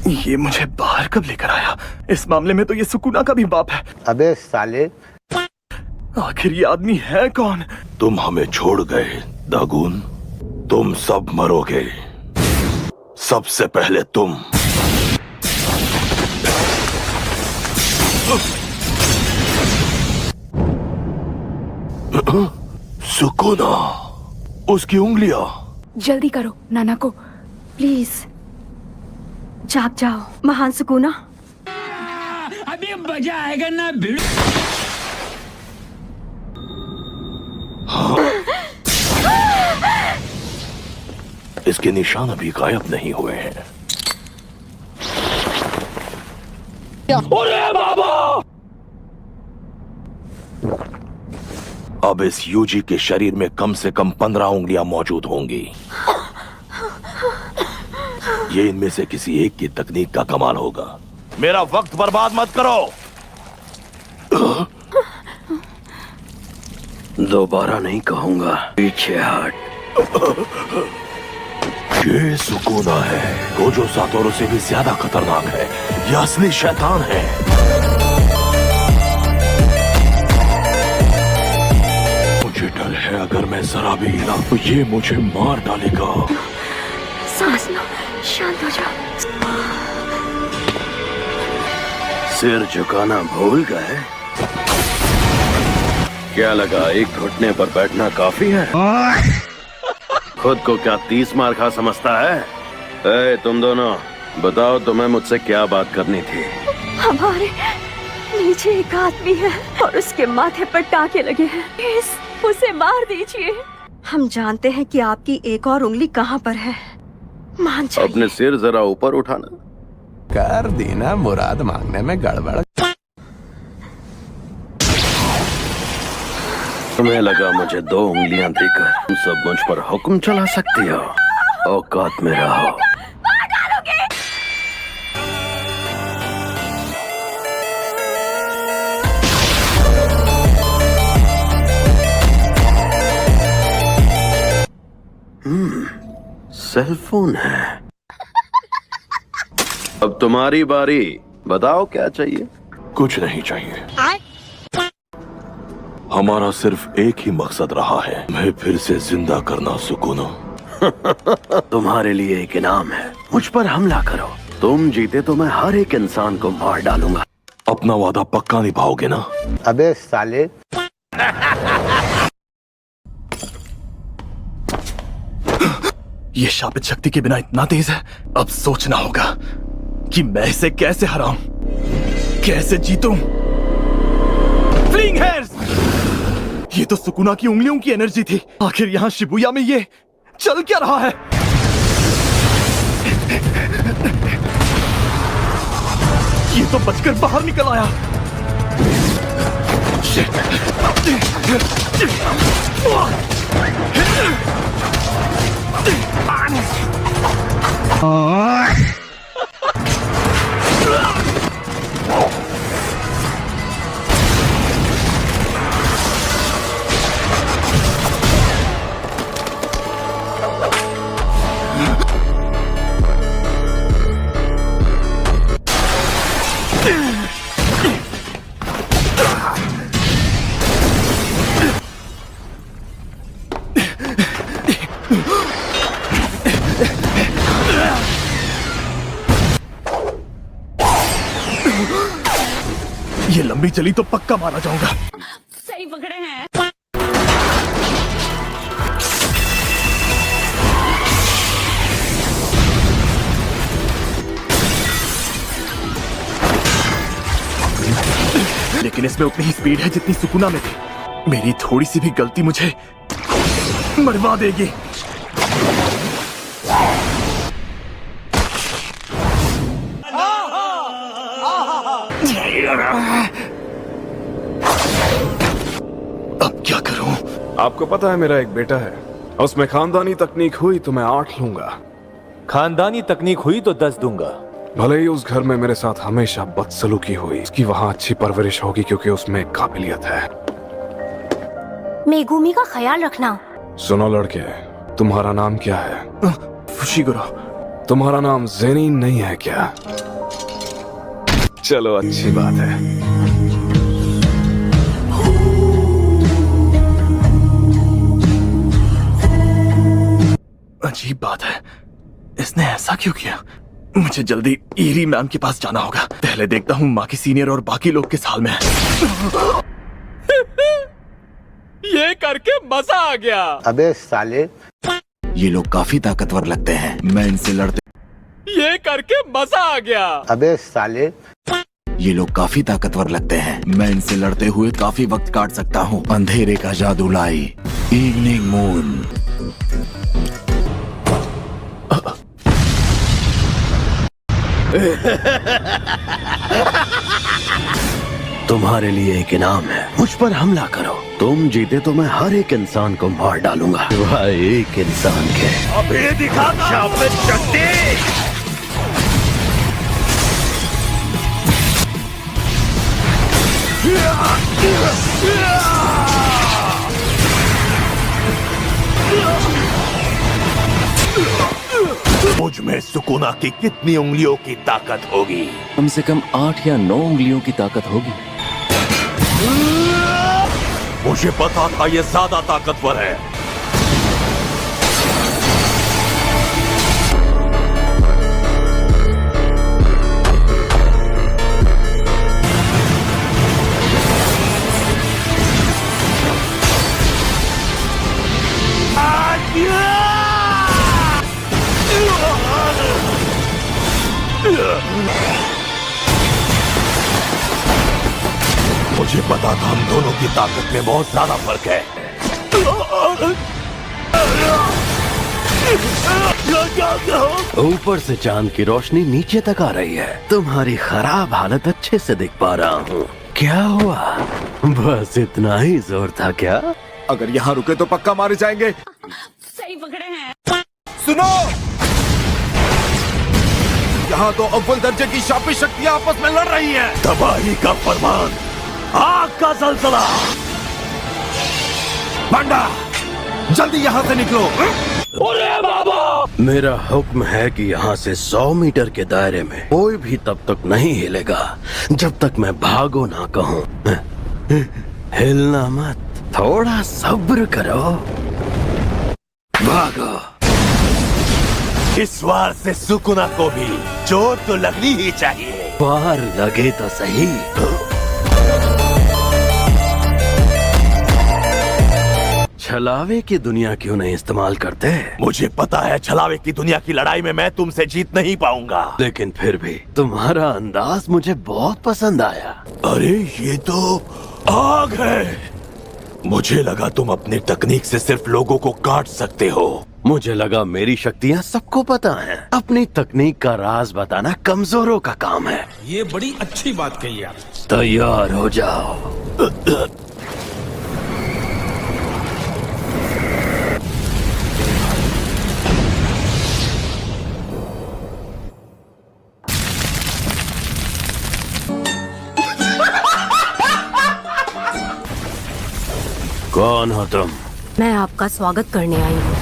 ये मुझे बाहर कब लेकर आया? इस मामले में तो ये सुकुना का भी बाप है। अबे साले, आखिर ये आदमी है कौन? तुम हमें छोड़ गए दागून, तुम सब मरोगे, सबसे पहले तुम। सुकुना, उसकी उंगलियां। जल्दी करो नाना को, प्लीज। जाग जाओ महान सुकुना। अभी मजा आएगा ना भिड़। इसके निशान अभी गायब नहीं हुए हैं। अरे बाबा! अब इस यूजी के शरीर में कम से कम 15 उंगलियां मौजूद होंगी। ये इनमें से किसी एक की तकनीक का कमाल होगा। मेरा वक्त बर्बाद मत करो। दोबारा नहीं कहूंगा, पीछे हट। ये सुकुना है, गोजो सातोरू से भी ज्यादा खतरनाक है। ये असली शैतान है। मुझे डर है अगर मैं जरा भी हिला तो ये मुझे मार डालेगा। सांस लो, शांत हो जाओ। सिर झुकाना भूल गए? क्या लगा एक घुटने पर बैठना काफी है? खुद को क्या 30 मार खा समझता है? ए, तुम दोनों बताओ, तुम्हें मुझसे क्या बात करनी थी? हमारे नीचे एक आदमी है और उसके माथे पर टाके लगे हैं। प्लीज उसे मार दीजिए। हम जानते हैं कि आपकी एक और उंगली कहाँ पर है। मान जाइए। अपने सिर जरा ऊपर उठाना। कर दी ना मुराद मांगने में गड़बड़। तुम्हें लगा मुझे 2 उंगलियां देकर तुम सब मुझ पर हुक्म चला सकती हो? औकात में रहो। सेलफोन है। अब तुम्हारी बारी, बताओ क्या चाहिए? कुछ नहीं चाहिए। हमारा सिर्फ एक ही मकसद रहा है, मैं फिर से जिंदा करना सुकुना। तुम्हारे लिए एक इनाम है, मुझ पर हमला करो। तुम जीते तो मैं हर एक इंसान को मार डालूंगा। अपना वादा पक्का निभाओगे ना? अबे साले, ये शापित शक्ति के बिना इतना तेज है। अब सोचना होगा कि मैं इसे कैसे हराऊं, कैसे जीतूं। Fling hairs! ये तो सुकुना की उंगलियों की एनर्जी थी। आखिर यहाँ शिबुया में ये चल क्या रहा है? ये तो बचकर बाहर निकल आया। ये लंबी चली तो पक्का मारा जाऊंगा। सही पकड़े हैं। लेकिन इसमें उतनी ही स्पीड है जितनी सुकुना में थी। मेरी थोड़ी सी भी गलती मुझे मरवा देगी। अब क्या करूं? आपको पता है मेरा एक बेटा है, उसमें खानदानी तकनीक हुई तो मैं 8 लूंगा। खानदानी तकनीक हुई तो 10 दूंगा। भले ही उस घर में मेरे साथ हमेशा बदसलूकी हुई, उसकी वहाँ अच्छी परवरिश होगी क्योंकि उसमें काबिलियत है। मेगुमी का ख्याल रखना। सुनो लड़के, तुम्हारा नाम क्या है? फुशिगुरो। तुम्हारा नाम जेनिन नहीं है क्या? चलो अच्छी बात है। अजीब बात है, इसने ऐसा क्यों किया? मुझे जल्दी ईरी मैम के पास जाना होगा। पहले देखता हूँ माँ की सीनियर और बाकी लोग किस हाल में हैं। ये करके मजा आ गया। अबे साले, ये लोग काफी ताकतवर लगते हैं, मैं इनसे लड़ते। ये करके मजा आ गया। अबे साले, ये लोग काफी ताकतवर लगते हैं, मैं इनसे लड़ते हुए काफी वक्त काट सकता हूँ। अंधेरे का जादू लाई, इवनिंग मून। तुम्हारे लिए एक इनाम है, मुझ पर हमला करो। तुम जीते तो मैं हर एक इंसान को मार डालूंगा, सिवाय एक इंसान के। अभी दिखाता शापित शक्ति। मुझ में सुकुना की कितनी उंगलियों की ताकत होगी? कम से कम 8 या 9 उंगलियों की ताकत होगी। मुझे पता था ये ज्यादा ताकतवर है। मुझे पता था हम दोनों की ताकत में बहुत ज्यादा फर्क है। ऊपर से चांद की रोशनी नीचे तक आ रही है। तुम्हारी खराब हालत अच्छे से देख पा रहा हूँ। क्या हुआ? बस इतना ही जोर था क्या? अगर यहाँ रुके तो पक्का मारे जाएंगे। सही पकड़े हैं। सुनो, यहाँ तो अव्वल दर्जे की शापित शक्तियाँ आपस में लड़ रही हैं। तबाही का फरमान, आग का जलजला। बंडा, जल्दी यहाँ से निकलो। मेरा हुक्म है कि यहाँ से 100 मीटर के दायरे में कोई भी तब तक नहीं हिलेगा जब तक मैं भागो ना कहूँ। हिलना मत, थोड़ा सब्र करो। भागो। इस वार से सुकुना को भी चोट तो लगनी ही चाहिए। वार लगे तो सही। छलावे की दुनिया क्यों नहीं इस्तेमाल करते? मुझे पता है छलावे की दुनिया की लड़ाई में मैं तुमसे जीत नहीं पाऊंगा, लेकिन फिर भी तुम्हारा अंदाज मुझे बहुत पसंद आया। अरे ये तो आग है। मुझे लगा तुम अपनी तकनीक से सिर्फ लोगों को काट सकते हो। मुझे लगा मेरी शक्तियाँ सबको पता हैं। अपनी तकनीक का राज बताना कमजोरों का काम है। ये बड़ी अच्छी बात कही आप। तैयार हो जाओ। कौन हो तुम? मैं आपका स्वागत करने आई हूँ,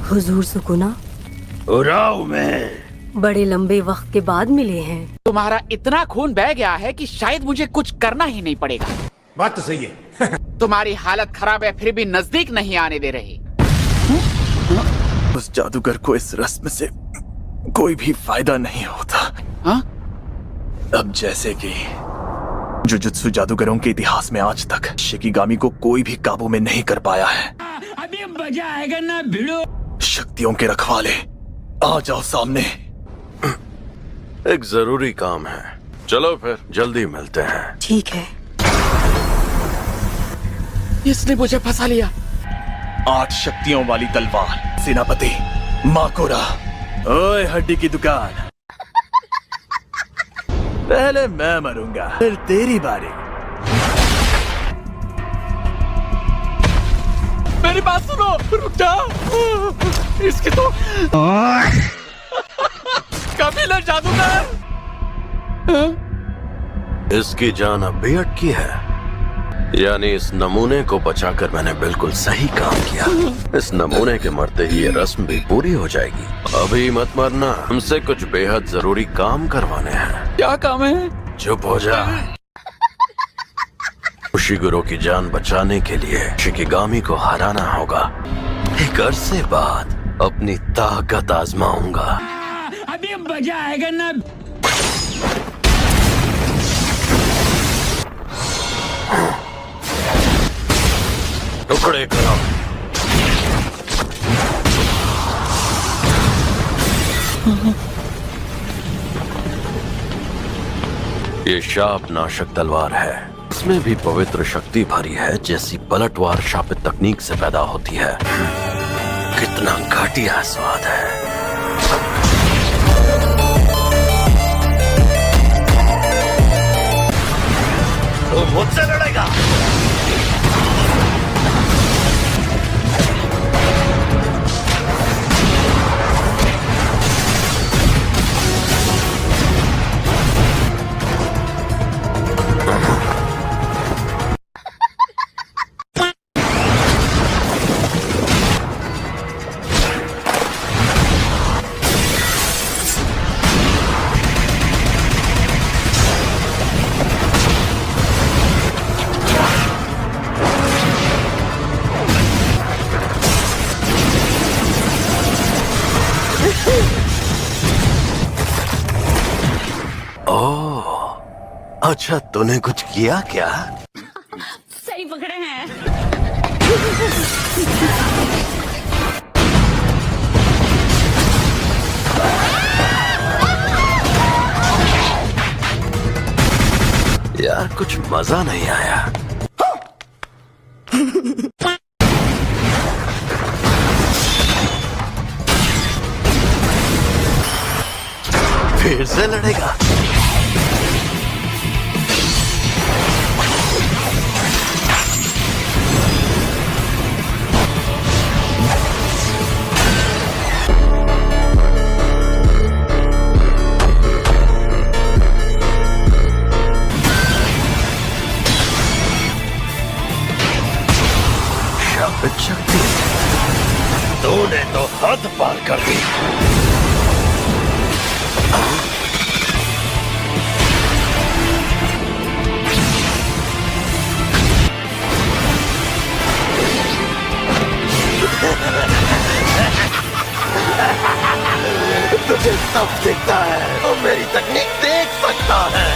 हुजूर सुकुना। उराव में बड़े लंबे वक्त के बाद मिले हैं। तुम्हारा इतना खून बह गया है कि शायद मुझे कुछ करना ही नहीं पड़ेगा। बात तो सही है। तुम्हारी हालत खराब है, फिर भी नजदीक नहीं आने दे रही। उस जादूगर को इस रस्म से कोई भी फायदा नहीं होता। हाँ? अब जैसे कि जुजुत्सु जादूगरों के इतिहास में आज तक शिकिगामी को कोई भी काबू में नहीं कर पाया है। अभी मजा आएगा ना भिड़ो। शक्तियों के रखवाले, आ जाओ सामने। एक जरूरी काम है, चलो फिर जल्दी मिलते हैं। ठीक है। इसने मुझे फंसा लिया। 8 शक्तियों वाली तलवार, सेनापति माकोरा। ओए हड्डी की दुकान, पहले मैं मरूंगा, फिर तेरी बारी। मेरी बात सुनो, रुक जाओ। इसकी तो कबीला जादूगर। इसकी जान अब भी अटकी है। यानी इस नमूने को बचाकर मैंने बिल्कुल सही काम किया। इस नमूने के मरते ही ये रस्म भी पूरी हो जाएगी। अभी मत मरना, हमसे कुछ बेहद जरूरी काम करवाने हैं। क्या काम है? चुप हो जा। उशिगुरो की जान बचाने के लिए शिकिगामी को हराना होगा। एक अरसे बाद अपनी ताकत आजमाऊंगा। अभी मजा आएगा ना। टुकड़े करो। ये शाप नाशक तलवार है। इसमें भी पवित्र शक्ति भरी है, जैसी पलटवार शापित तकनीक से पैदा होती है। कितना घटिया स्वाद है। तो मुझसे लड़ेगा। ओह, अच्छा तूने कुछ किया क्या? सही पकड़े हैं। यार कुछ मजा नहीं आया। फिर से लड़ेगा। शापित शक्ति, तूने तो हद पार कर दी। तुझे सब दिखता है, तो मेरी तकनीक देख सकता है।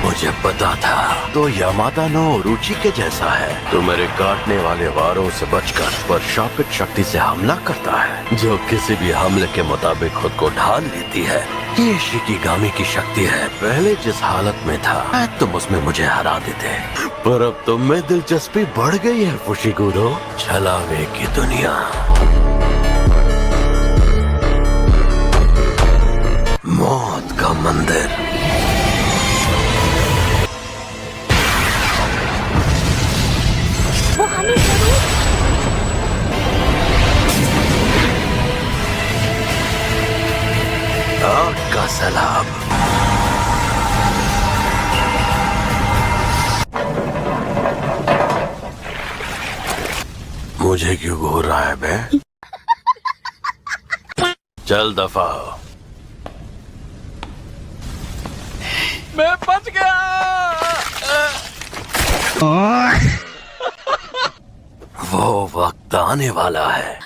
मुझे पता था तो यामादा नो रुचि के जैसा है। तो मेरे काटने वाले वारों से बचकर पर शापित शक्ति से हमला करता है, जो किसी भी हमले के मुताबिक खुद को ढाल लेती है। ये शिकिगामी की शक्ति है। पहले जिस हालत में था तुम उसमें मुझे हरा देते, पर अब तुम में दिलचस्पी बढ़ गई है फुशिगुरो। छलावे की दुनिया, मौत का मंदिर। वो हमें जरूर आग का सैलाब। मुझे क्यों घूर रहा है बे? चल दफा हो। मैं बच गया। वो वक्त आने वाला है